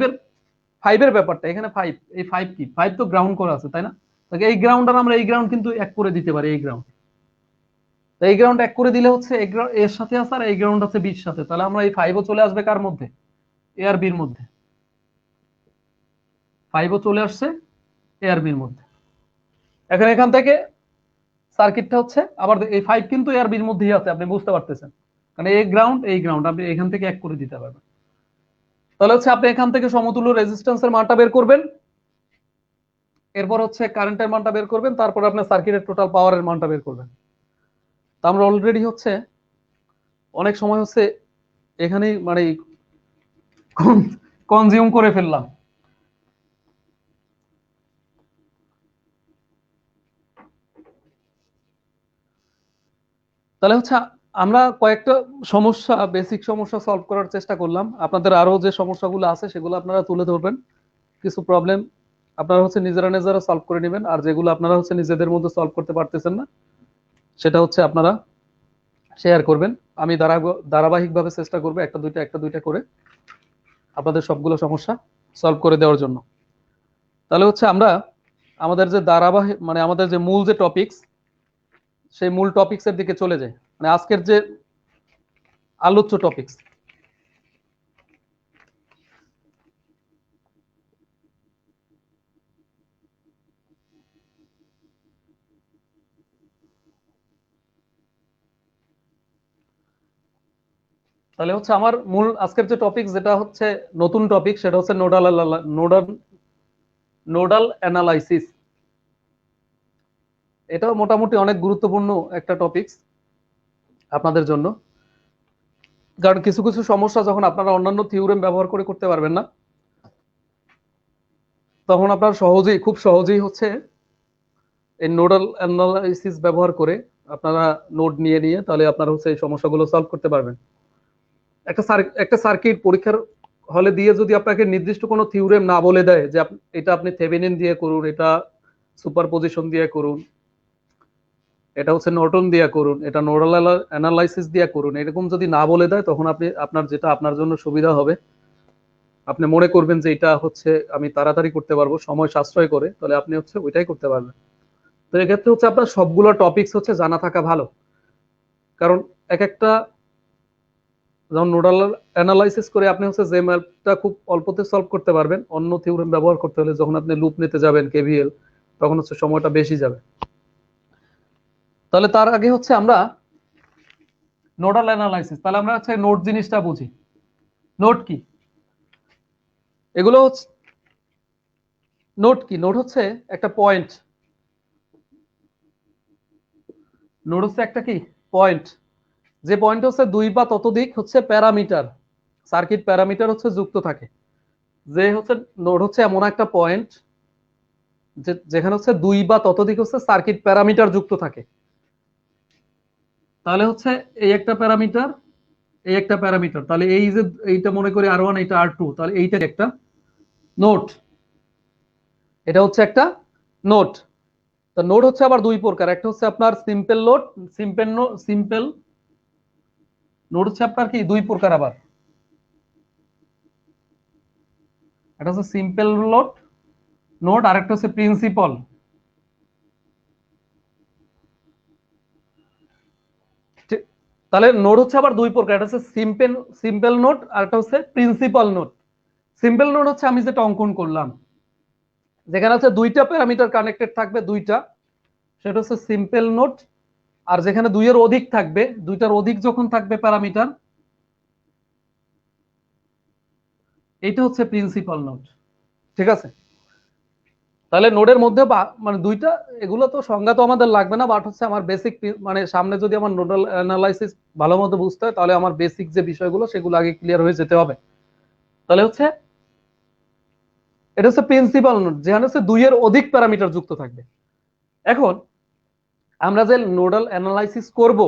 এর ব্যাপারটা এখানে 5, এই 5 কি 5 তো গ্রাউন্ড করা আছে তাই না, তাহলে এই গ্রাউন্ড আর আমরা এই গ্রাউন্ড কিন্তু এক করে দিতে পারি, এই গ্রাউন্ড, তো এই গ্রাউন্ড এক করে দিলে হচ্ছে এর সাথে আছে আর এই গ্রাউন্ড আছে বির সাথে, তাহলে আমরা এই 5ও চলে আসবে কার মধ্যে, এ আর বির মধ্যে, 5ও চলে আসছে এ আর বির মধ্যে। এখন এখান থেকে সার্কিটটা হচ্ছে আবার এই 5 কিন্তু এ আর বির মধ্যেই আছে, আপনি বুঝতে পারতেছেন, কারণ এই গ্রাউন্ড আপনি এখান থেকে এক করে দিতে পারবেন। তাহলে হচ্ছে আপনি এখান থেকে সমতুল্য রেজিস্ট্যান্সের মানটা বের করবেন, এরপর হচ্ছে কারেন্টের মানটা বের করবেন, তারপর আপনার সার্কিটের টোটাল পাওয়ারের মানটা বের করবেন। তো আমরা অলরেডি হচ্ছে অনেক সময় হচ্ছে এখানেই মানে কনজিউম করে ফেললাম। তাহলে হচ্ছে আমরা কয়েকটা সমস্যা, বেসিক সমস্যা সলভ করার চেষ্টা করলাম, আপনাদের আরো যে সমস্যাগুলো আছে সেগুলো আপনারা তুলে ধরবেন, কিছু প্রবলেম আপনারা হচ্ছে নিজেরা নিজেরা সলভ করে নেবেন, আর যেগুলো আপনারা হচ্ছে নিজেদের মধ্যে সলভ করতে পারতেছেন না সেটা হচ্ছে আপনারা শেয়ার করবেন। আমি ধারাবাহিকভাবে চেষ্টা করবো একটা দুইটা করে আপনাদের সবগুলো সমস্যা সলভ করে দেওয়ার জন্য। তাহলে হচ্ছে আমরা আমাদের যে ধারাবাহিক মানে আমাদের যে মূল যে টপিকস, সেই মূল টপিক্সের দিকে চলে যাই, মানে আজকের যে আলোচ্য টপিকস। তাহলে হচ্ছে আমার মূল আজকের যে টপিক, যেটা হচ্ছে নতুন টপিক, সেটা হচ্ছে নোডাল নোডাল অ্যানালাইসিস। এটাও মোটামুটি অনেক গুরুত্বপূর্ণ একটা টপিকস আপনাদের জন্য, কারণ কিছু কিছু সমস্যা যখন আপনারা অন্যান্য থিওরেম ব্যবহার করে করতে পারবেন না, তখন আপনার সহজেই খুব সহজেই হচ্ছে এই নোডাল অ্যানালাইসিস ব্যবহার করে আপনারা নোড নিয়ে নিয়ে তাহলে আপনারা হচ্ছে এই সমস্যাগুলো সলভ করতে পারবেন। একটা সার্কিট পরীক্ষার হলে দিয়ে যদি আপনাকে নির্দিষ্ট কোনো থিওরেম না বলে দেয় যে এটা আপনি থেভেনিন দিয়ে করুন, এটা সুপারপজিশন দিয়ে করুন, এটা হচ্ছে নর্টন দিয়ে করুন, এটা নোডাল অ্যানালাইসিস দিয়ে করুন, এরকম যদি না বলে দেয়, তখন আপনি আপনার যেটা আপনার জন্য সুবিধা হবে, আপনি মনে করবেন যে এটা হচ্ছে আমি তাড়াতাড়ি করতে পারবো সময় সাশ্রয় করে, তাহলে আপনি হচ্ছে ওইটাই করতে পারবেন। তো এক্ষেত্রে হচ্ছে আপনার সবগুলো টপিকস হচ্ছে জানা থাকা ভালো, কারণ এক একটা যেমন নোডাল অ্যানালাইসিস করে আপনি হচ্ছে যে ম্যাথটা খুব অল্পতে সলভ করতে পারবেন, অন্য থিওরেম ব্যবহার করতে হলে যখন আপনি লুপ নিতে যাবেন কেভিএল, তখন হচ্ছে সময়টা বেশি যাবে। তাহলে তার আগে হচ্ছে আমরা নোডাল অ্যানালাইসিস, তাহলে আমরা হচ্ছে নোড জিনিসটা বুঝি। নোড কি? এগুলো হচ্ছে নোড কি? নোড হচ্ছে একটা পয়েন্ট। নোড হচ্ছে একটা কি পয়েন্ট, যে পয়েন্ট হচ্ছে দুই বা ততোধিক হচ্ছে প্যারামিটার, সার্কিট প্যারামিটার হচ্ছে যুক্ত থাকে। যে হচ্ছে নোড হচ্ছে এমন একটা পয়েন্ট যেখানে হচ্ছে দুই বা ততোধিক হচ্ছে সার্কিট প্যারামিটার যুক্ত থাকে। তাহলে হচ্ছে এই একটা প্যারামিটার, এই একটা প্যারামিটার, তাহলে এই যে এইটা মনে করি আর ওয়ান, এইটা আর টু, তাহলে এইটা একটা নোড, এটা হচ্ছে একটা নোড। তো নোড হচ্ছে আবার দুই প্রকার, একটা হচ্ছে আপনার সিম্পল নোড, সিম্পল নোড হচ্ছে আপনার কি দুই প্রকার আবার, একটা হচ্ছে সিম্পল নোড নোড আর একটা হচ্ছে প্রিন্সিপাল। তাহলে নোড হচ্ছে আবার দুই প্রকার, একটা হচ্ছে সিম্পল নোড আর একটা হচ্ছে প্রিন্সিপাল নোড। সিম্পল নোড হচ্ছে আমি যেটা অঙ্কন করলাম, যেখানে হচ্ছে দুইটা প্যারামিটার কানেক্টেড থাকবে দুইটা, সেটা হচ্ছে সিম্পল নোড। আর যেখানে দুইয়ের অধিক থাকবে, দুইটার অধিক যখন থাকবে প্যারামিটার, এইটা হচ্ছে প্রিন্সিপাল নোড। ঠিক আছে? তাহলে নোডের মধ্যে মানে দুইটা, এগুলো তো সংজ্ঞা তো আমাদের লাগবে না, বাট হচ্ছে আমার বেসিক মানে সামনে যদি আমার নোডাল অ্যানালাইসিস ভালো মতো বুঝতে হয়, তাহলে আমার বেসিক যে বিষয়গুলো সেগুলো আগে ক্লিয়ার হয়ে যেতে হবে। তাহলে হচ্ছে এটা হচ্ছে প্রিন্সিপাল নোড, যেখানে হচ্ছে দুইয়ের অধিক প্যারামিটার যুক্ত থাকবে। এখন আমরা যে নোডাল অ্যানালাইসিস করব,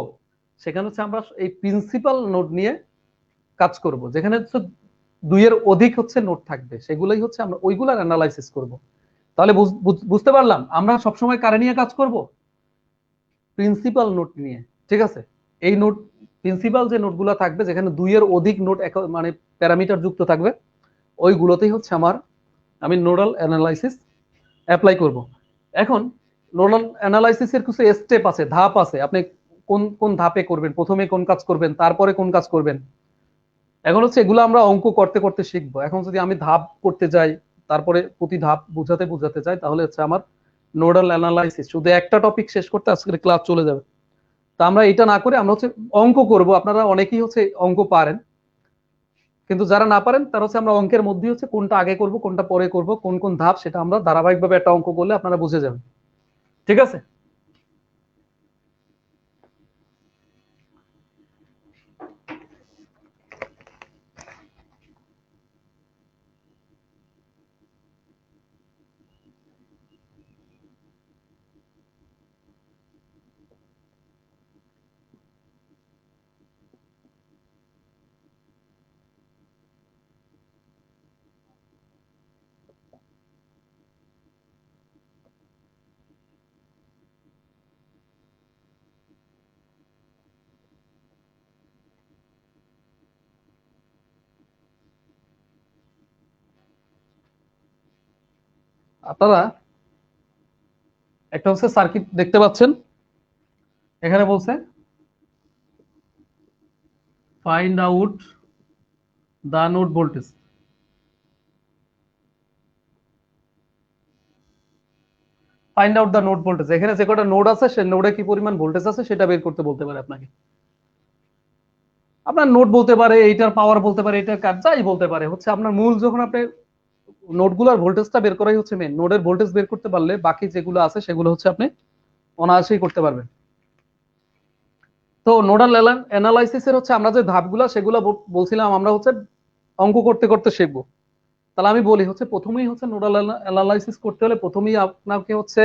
সেখানে হচ্ছে আমরা এই প্রিন্সিপাল নোড নিয়ে কাজ করব, যেখানে হচ্ছে দুইয়ের অধিক হচ্ছে নোড থাকবে, সেগুলোই হচ্ছে আমরা ওইগুলার অ্যানালাইসিস করব। তাহলে বুঝতে পারলাম আমরা সবসময় কারে নিয়ে কাজ করব? প্রিন্সিপাল নোট নিয়ে। ঠিক আছে? এই নোট, প্রিন্সিপাল যে নোটগুলো থাকবে যেখানে দুইয়ের অধিক নোট মানে প্যারামিটার যুক্ত থাকবে, ওইগুলোতেই হচ্ছে আমি নোডাল অ্যানালাইসিস অ্যাপ্লাই করব। এখন নোডাল অ্যানালাইসিসের কিছু স্টেপ আছে, ধাপ আছে, আপনি কোন কোন ধাপে করবেন, প্রথমে কোন কাজ করবেন, তারপরে কোন কাজ করবেন। এখন হচ্ছে এগুলো আমরা অঙ্ক করতে করতে শিখবো। এখন যদি আমি ধাপ করতে যাই, তারপরে প্রতি ধাপ বুঝাতে বুঝাতে যাই, তাহলে হচ্ছে আমার নোডাল অ্যানালাইসিস শুধু একটা টপিক শেষ করতে আজকের ক্লাস চলে যাবে। তা আমরা এটা না করে আমরা হচ্ছে অঙ্ক করব। আপনারা অনেকেই হচ্ছে অঙ্ক পারেন, কিন্তু যারা না পারেন তারা হচ্ছে আমরা অঙ্কের মধ্যে হচ্ছে কোনটা আগে করব কোনটা পরে করব, কোন কোন ধাপ, সেটা আমরা ধারাবাহিকভাবে একটা অঙ্ক করলে আপনারা বুঝে যাবেন। ঠিক আছে? আপনারা একটা হচ্ছে সার্কিট দেখতে পাচ্ছেন, এখানে বলছে find out the node voltage. Find out the node voltage, এখানে যে কটা নোড আছে সেই নোডে কি পরিমাণ ভোল্টেজ আছে সেটা বের করতে বলতে পারে আপনাকে। আপনার নোড বলতে পারে, এইটার পাওয়ার বলতে পারে, এটার কাজ যাই বলতে পারে, হচ্ছে আপনার মূল যখন আপনি নোডগুলোর ভোল্টেজটা বের করাই হচ্ছে মেন। নোডের ভোল্টেজ বের করতে পারলে বাকি যেগুলো আছে সেগুলো হচ্ছে আপনি অনায়াসেই করতে পারবেন। তো নোডাল অ্যানালাইসিসের হচ্ছে আমরা যে ধাপগুলো সেগুলো বলছিলাম আমরা হচ্ছে অঙ্ক করতে করতে শিখবো। তাহলে আমি বলি হচ্ছে প্রথমেই হচ্ছে নোডাল অ্যানালাইসিস করতে হলে প্রথমেই আপনাকে হচ্ছে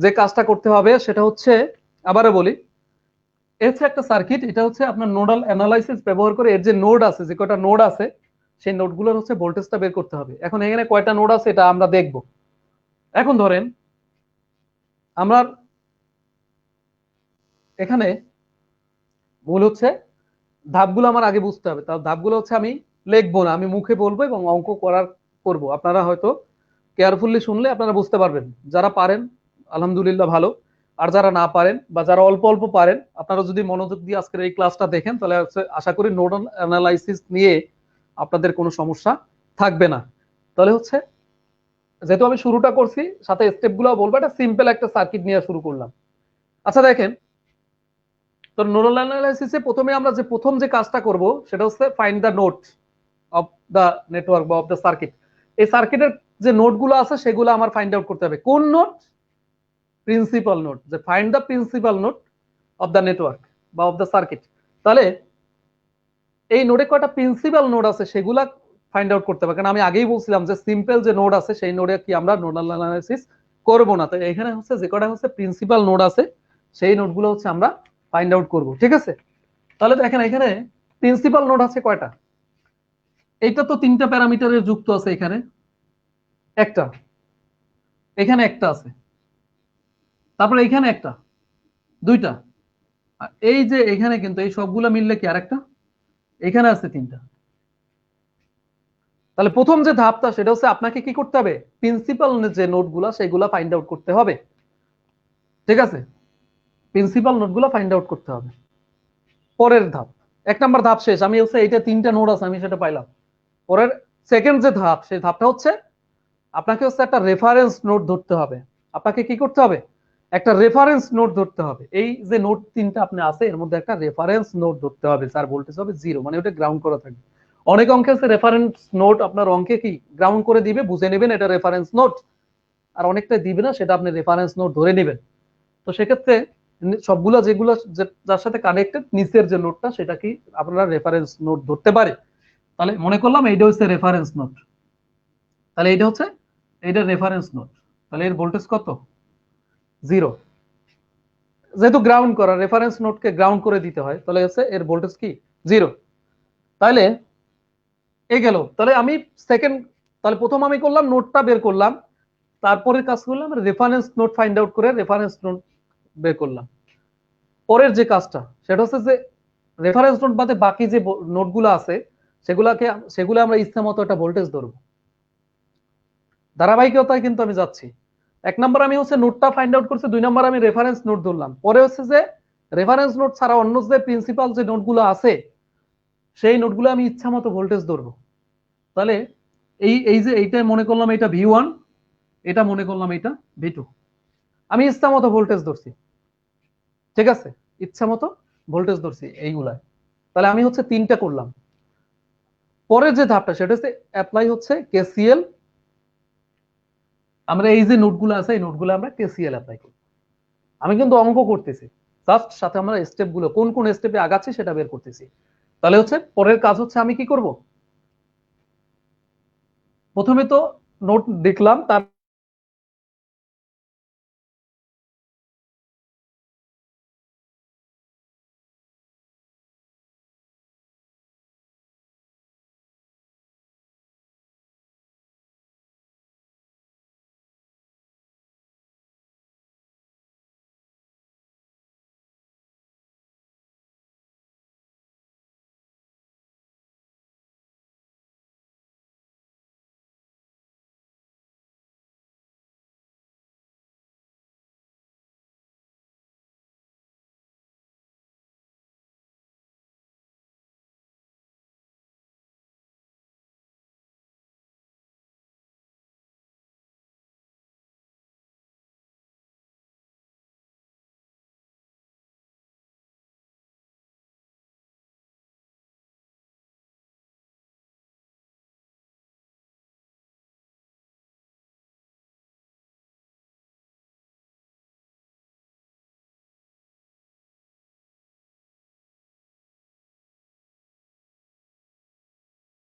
যে কাজটা করতে হবে সেটা হচ্ছে, আবারও বলি, এর হচ্ছে একটা সার্কিট, এটা হচ্ছে আপনার নোডাল অ্যানালাইসিস ব্যবহার করে এর যে নোড আছে, যে কয়টা নোড আছে সেই নোডগুলোর হচ্ছে ভোল্টেজটা বের করতে হবে। এখন এখানে কয়টা নোড আছে এটা আমরা দেখব। এখন ধরেন আমরা এখানে মূল হচ্ছে ধাপগুলো আমার আগে বুঝতে হবে। তার ধাপগুলো হচ্ছে আমি লিখবো না, আমি মুখে বলবো এবং অঙ্ক করব। আপনারা হয়তো কেয়ারফুলি শুনলে আপনারা বুঝতে পারবেন। যারা পারেন আলহামদুলিল্লাহ ভালো, আর যারা না পারেন বা যারা অল্প অল্প পারেন, আপনারা যদি মনোযোগ দিয়ে আজকের এই ক্লাসটা দেখেন তাহলে আশা করি নোডাল অ্যানালাইসিস নিয়ে আপনাদের কোনো সমস্যা থাকবে না। তাহলে হচ্ছে যেহেতু আমি শুরুটা করছি সাথে স্টেপগুলো বলবো, এটা সিম্পল একটা সার্কিট নিয়ে শুরু করলাম। আচ্ছা দেখেন, তো নোডাল অ্যানালাইসিসে প্রথমে আমরা যে প্রথম যে কাজটা করব সেটা হচ্ছে find the node of the network বা অফ দ্য সার্কিট। এই সার্কিটের যে নোডগুলো আছে সেগুলো আমার ফাইন্ড আউট করতে হবে। কোন নোড? Principal node. যে find the principal node of the network বা অফ দ্য সার্কিট। তাহলে এই নোডে কয়টা প্রিন্সিপাল নোড আছে সেগুলা ফাইন্ড আউট করতে হবে। কারণ আমি আগেই বলছিলাম যে সিম্পল যে নোড আছে সেই নোডে কি আমরা নোডাল অ্যানালাইসিস করব না। তো এখানে হচ্ছে যে কয়টা হচ্ছে প্রিন্সিপাল নোড আছে সেই নোডগুলো হচ্ছে আমরা ফাইন্ড আউট করব। ঠিক আছে? তাহলে দেখেন এখানে প্রিন্সিপাল নোড আছে কয়টা? এইটা তো তিনটা প্যারামিটারের যুক্ত আছে। এখানে একটা, এখানে একটা আছে, তারপরে এখানে একটা, দুইটা, এই যে এখানে কিন্তু এই সবগুলা মিললে কি আরেকটা, এখানে আছে তিনটা। তাহলে প্রথম যে ধাপটা সেটা হচ্ছে আপনাকে কি করতে হবে? প্রিন্সিপাল যে নোটগুলা সেগুলা ফাইন্ড আউট করতে হবে। ঠিক আছে? প্রিন্সিপাল নোটগুলা ফাইন্ড আউট করতে হবে। পরের ধাপ, এক নাম্বার ধাপ শেষ। আমি হচ্ছে এইটা তিনটা নোট আছে আমি সেটা পাইলাম। পরের সেকেন্ড যে ধাপ সেই ধাপটা হচ্ছে আপনাকে হচ্ছে একটা রেফারেন্স নোট ধরতে হবে। আপনাকে কি করতে হবে? একটা রেফারেন্স নোট ধরতে হবে। এই যে নোট তিনটা আপনি আছে এর মধ্যে একটা রেফারেন্স নোট ধরতে হবে, যার ভোল্টেজ হবে 0, মানে ওটা গ্রাউন্ড করা থাকবে। অনেক অঙ্কে আছে রেফারেন্স নোট আপনার অঙ্কে কি গ্রাউন্ড করে দিবে, বুঝে নেবেন এটা রেফারেন্স নোট, আর অনেকটা দিবে না, সেটা আপনি রেফারেন্স নোট ধরে নেবেন। তো সেক্ষেত্রে সবগুলা যেগুলো যার সাথে কানেক্টেড নিচের যে নোটটা সেটা কি আপনারা রেফারেন্স নোট ধরতে পারে। তাহলে মনে করলাম এইটা হচ্ছে রেফারেন্স নোট। তাহলে এইটা হচ্ছে এইটা রেফারেন্স নোট। তাহলে এর ভোল্টেজ কত? 0। যেহেতু গ্রাউন্ড করা, রেফারেন্স নোটকে গ্রাউন্ড করে দিতে হয়, তাহলে হচ্ছে এর ভোল্টেজ কি 0। তাহলে এই গেল। তাহলে আমি সেকেন্ড, তাহলে প্রথম আমি করলাম নোটটা বের করলাম, তারপরে কাজ করলাম রেফারেন্স নোট ফাইন্ড আউট করে রেফারেন্স নোট বের করলাম। পরের যে কাজটা সেটা হচ্ছে যে রেফারেন্স নোট বাদে বাকি যে নোটগুলো আছে সেগুলো আমরা ইচ্ছা মতো একটা ভোল্টেজ ধরবো। ধারাবাহিকতায় কিন্তু আমি যাচ্ছি। এক নাম্বার আমি হচ্ছে নোটটা ফাইন্ড আউট করছি, 2 নাম্বার আমি রেফারেন্স নোট ধরলাম। পরে হচ্ছে যে রেফারেন্স নোট ছাড়া অন্য যে প্রিন্সিপাল যে নোটগুলো আছে সেই নোটগুলো আমি ইচ্ছা মতো ভোল্টেজ ধরবো। তাহলে এই এই যে এইটা মনে করলাম এটা V1, এটা মনে করলাম এটা V2, আমি ইচ্ছা মতো ভোল্টেজ ধরছি। ঠিক আছে? ইচ্ছা মতো ভোল্টেজ ধরছি এইগুলা। তাহলে আমি হচ্ছে তিনটা করলাম। পরের যে ধাপটা সেটা হচ্ছে অ্যাপ্লাই হচ্ছে KCL। আমরা এই যে নোটগুলো আছে এই নোটগুলো আমরা KCL অ্যাপ্লাই করি। আমি কিন্তু অঙ্ক করতেছি, জাস্ট সাথে আমরা স্টেপ গুলো কোন কোন স্টেপে আগাচ্ছি সেটা বের করতেছি। তাহলে হচ্ছে পরের কাজ হচ্ছে আমি কি করব? প্রথমে তো নোট দেখলাম, তার